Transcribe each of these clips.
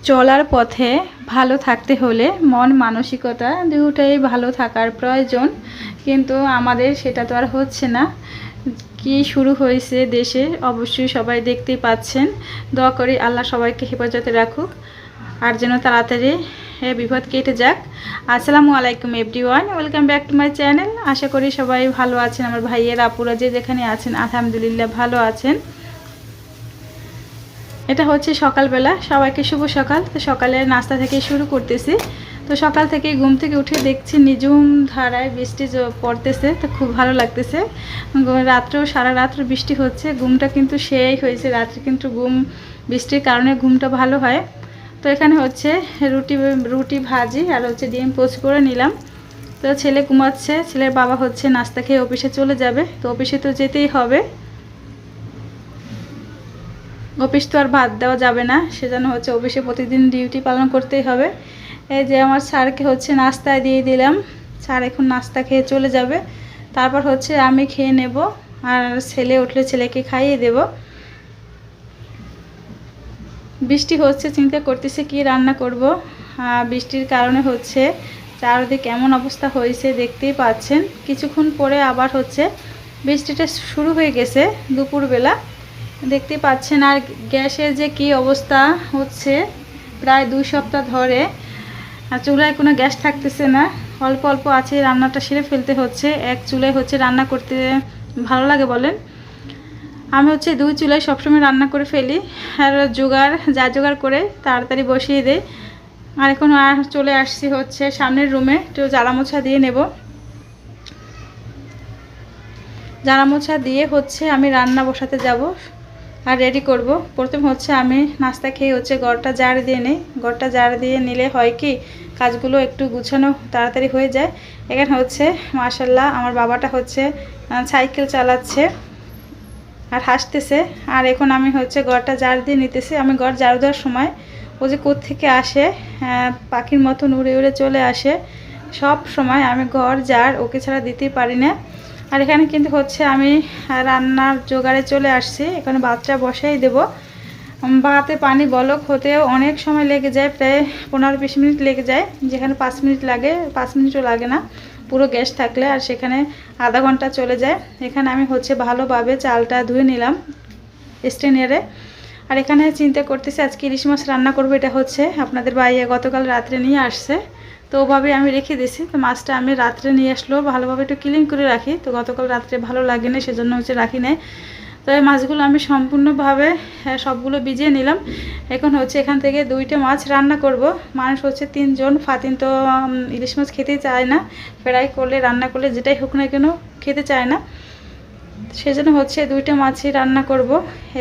চলার পথে ভালো থাকতে হলে মন মানসিকতা দুটোই ভালো থাকার প্রয়োজন, কিন্তু আমাদের সেটা তো আর হচ্ছে না। কি শুরু হয়েছে দেশে অবশ্যই সবাই দেখতেই পাচ্ছেন। দোয়া করি আল্লাহ সবাইকে হেফাজতে রাখুক আর যেন তাড়াতাড়ি বিপদ কেটে যাক। আসসালামু আলাইকুম everyone, welcome back to my channel. আশা করি সবাই ভালো আছেন। আমার ভাইয়ের আপুরা যে যেখানে আছেন আলহামদুলিল্লাহ ভালো আছেন। এটা হচ্ছে সকালবেলা, সবাইকে শুভ সকাল। তো সকালের নাস্তা থেকে শুরু করতেছি। তো সকাল থেকে ঘুম থেকে উঠে দেখছি নিঝুম ধারায় বৃষ্টি পড়তেছে, তো খুব ভালো লাগতেছে। রাত্রেও সারা রাত্র বৃষ্টি হচ্ছে, ঘুমটা কিন্তু সেই হয়েছে। রাত্রে কিন্তু বৃষ্টির কারণে ঘুমটা ভালো হয়। তো এখানে হচ্ছে রুটি ভাজি আর হচ্ছে ডিম পোস্ট করে নিলাম। তো ছেলে ঘুমাচ্ছে, ছেলের বাবা হচ্ছে নাস্তা খেয়ে অফিসে চলে যাবে। তো অফিসে তো যেতেই হবে, অফিস তো আর বাদ দেওয়া যাবে না, সেজন্য হচ্ছে অফিসে প্রতিদিন ডিউটি পালন করতেই হবে। এই যে আমার স্যারকে হচ্ছে নাস্তায় দিয়ে দিলাম, স্যার এখন নাস্তা খেয়ে চলে যাবে। তারপর হচ্ছে আমি খেয়ে নেব আর ছেলে উঠলে ছেলেকে খাইয়ে দেব। বৃষ্টি হচ্ছে, চিন্তা করতেছে কি রান্না করব। বৃষ্টির কারণে হচ্ছে চারদিকে এমন অবস্থা হয়েছে দেখতেই পাচ্ছেন। কিছুক্ষণ পরে আবার হচ্ছে বৃষ্টিটা শুরু হয়ে গেছে দুপুরবেলা, দেখতে পাচ্ছেন। আর গ্যাসের যে কি অবস্থা হচ্ছে, প্রায় 2 সপ্তাহ ধরে আর চুলায় কোনো গ্যাস থাকতেছে না। অল্প অল্প আছে, রান্নাটা সেরে ফেলতে হচ্ছে। এক চুলায় হচ্ছে রান্না করতে ভালো লাগে বলেন। আমি হচ্ছে 2 চুলায় সবসময় রান্না করে ফেলি আর জোগাড় করে তাড়াতাড়ি বসিয়ে দেই। আর এখন চলে আসছি হচ্ছে সামনের রুমে, একটু জ্বালা মোছা দিয়ে নেব। জ্বালা মোছা দিয়ে হচ্ছে আমি রান্না বসাতে যাব আর রেডি করব। প্রথম হচ্ছে আমি নাস্তা খেয়ে হচ্ছে ঘরটা ঝাড় দিয়ে নিই। ঘরটা ঝাড় দিয়ে নিলে হয় কি কাজগুলো একটু গুছানো তাড়াতাড়ি হয়ে যায়। এখানে হচ্ছে মাশাল্লাহ আমার বাবাটা হচ্ছে সাইকেল চালাচ্ছে আর হাসতেছে। আর এখন আমি হচ্ছে ঘরটা ঝাড় দিয়ে নিতেছি। আমি ঘর ঝাড় দেওয়ার সময় ও যে কোত্থেকে আসে, পাখির মতন উড়ে উড়ে চলে আসে। সব সময় আমি ঘর ঝাড় ওকে ছাড়া দিতেই পারি না। আর এখানে কিন্তু হচ্ছে আমি রান্নার জোগাড়ে চলে আসছি। এখানে ভাতটা বসাই দেব। ভাতে পানি বলক হতেও অনেক সময় লেগে যায়, প্রায় 15-20 মিনিট লেগে যায়। যেখানে 5 মিনিট লাগে, 5 মিনিটও লাগে না পুরো গ্যাস থাকলে, আর সেখানে আধা ঘন্টা চলে যায়। এখানে আমি হচ্ছে ভালোভাবে চালটা ধুয়ে নিলাম স্ট্রেনারে। আর এখানে চিন্তা করতেছি আজকে ইলিশ মাছ রান্না করব। এটা হচ্ছে আপনাদের ভাইয়া গতকাল রাত্রে নিয়ে আসছে, তো ওভাবে আমি রেখে দিছি। তো মাছটা আমি রাত্রে নিয়ে আসলেও ভালোভাবে একটু ক্লিন করে রাখি। তো গতকাল রাত্রে ভালো লাগে না, সেজন্য হচ্ছে রাখি নাই। তো এই মাছগুলো আমি সম্পূর্ণভাবে সবগুলো ভিজিয়ে নিলাম। এখন হচ্ছে এখান থেকে 2টা মাছ রান্না করব। মানুষ হচ্ছে 3 জন, ফাতিন তো ইলিশ মাছ খেতেই চায় না। ফ্রাই করলে রান্না করলে যেটাই হোক না কেন খেতে চায় না, সেজন্য হচ্ছে 2টা মাছই রান্না করব।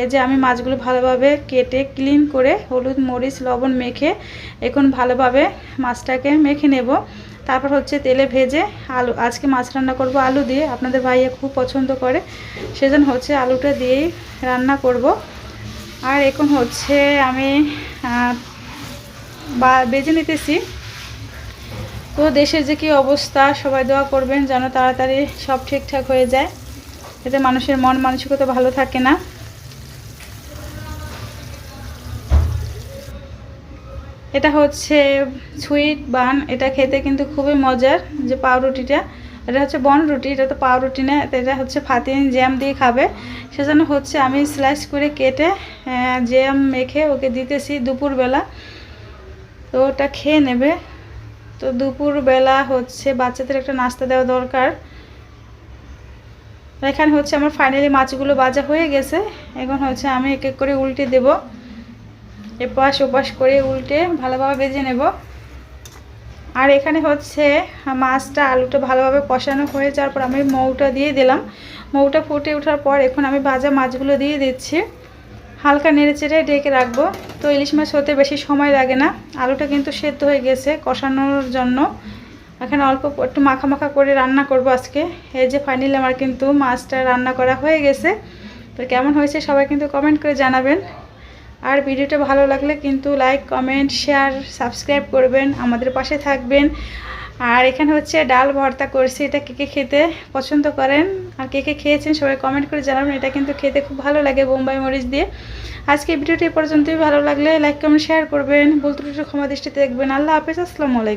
এই যে আমি মাছগুলো ভালোভাবে কেটে ক্লিন করে হলুদ মরিচ লবণ মেখে এখন ভালোভাবে মাছটাকে মেখে নেব। তারপর হচ্ছে তেলে ভেজে আলু, আজকে মাছ রান্না করব আলু দিয়ে। আপনাদের ভাইয়া খুব পছন্দ করে, সেজন্য হচ্ছে আলুটা দিয়েই রান্না করব। আর এখন হচ্ছে আমি বেজে নিতেছি। তো দেশের যে কী অবস্থা, সবাই দোয়া করবেন যেন তাড়াতাড়ি সব ঠিকঠাক হয়ে যায়, এতে মানুষের মন মানসিকতা ভালো থাকে না। এটা হচ্ছে সুইট বান, এটা খেতে কিন্তু খুবই মজার। যে পাউরুটিটা, এটা হচ্ছে বনরুটি, এটা তো পাউরুটি না। এটা হচ্ছে ফাতিন জ্যাম দিয়ে খাবে, সেজন্য হচ্ছে আমি স্লাইস করে কেটে জ্যাম মেখে ওকে দিতেছি দুপুরবেলা। তো ওটা খেয়ে নেবে। তো দুপুরবেলা হচ্ছে বাচ্চাদের একটা নাস্তা দেওয়া দরকার। এখানে হচ্ছে আমার ফাইনালি মাছগুলো ভাজা হয়ে গেছে। এখন হচ্ছে আমি এক এক করে উল্টে দেব, এপাশ ওপাশ করে উল্টে ভালোভাবে ভেজে নেব। আর এখানে হচ্ছে মাছটা আলুটা ভালোভাবে কষানো হয়ে যাওয়ার পর আমি মৌটা দিয়ে দিলাম। মৌটা ফুটে ওঠার পর এখন আমি ভাজা মাছগুলো দিয়ে দিচ্ছি। হালকা নেড়ে চেড়ে ডেকে রাখবো। তো ইলিশ মাছ হতে বেশি সময় লাগে না, আলুটা কিন্তু সেদ্ধ হয়ে গেছে কষানোর জন্য। এখানে অল্প একটু মাখা মাখা করে রান্না করব আজকে। এই যে ফাইনালি আমার কিন্তু মাছটা রান্না করা হয়ে গেছে। তো কেমন হয়েছে সবাই কিন্তু কমেন্ট করে জানাবেন। আর ভিডিওটা ভালো লাগলে কিন্তু লাইক কমেন্ট শেয়ার সাবস্ক্রাইব করবেন, আমাদের পাশে থাকবেন। আর এখানে হচ্ছে ডাল ভর্তা করছি, এটা কে কে খেতে পছন্দ করেন আর কে কে খেয়েছেন সবাই কমেন্ট করে জানাবেন। এটা কিন্তু খেতে খুব ভালো লাগে বোম্বাই মরিচ দিয়ে। আজকে ভিডিওটি পর্যন্তই। ভালো লাগলে লাইক কমেন্ট শেয়ার করবেন, ভুল ত্রুটি ক্ষমা দৃষ্টিতে দেখবেন। আল্লাহ হাফেজ, আসসালামু আলাইকুম।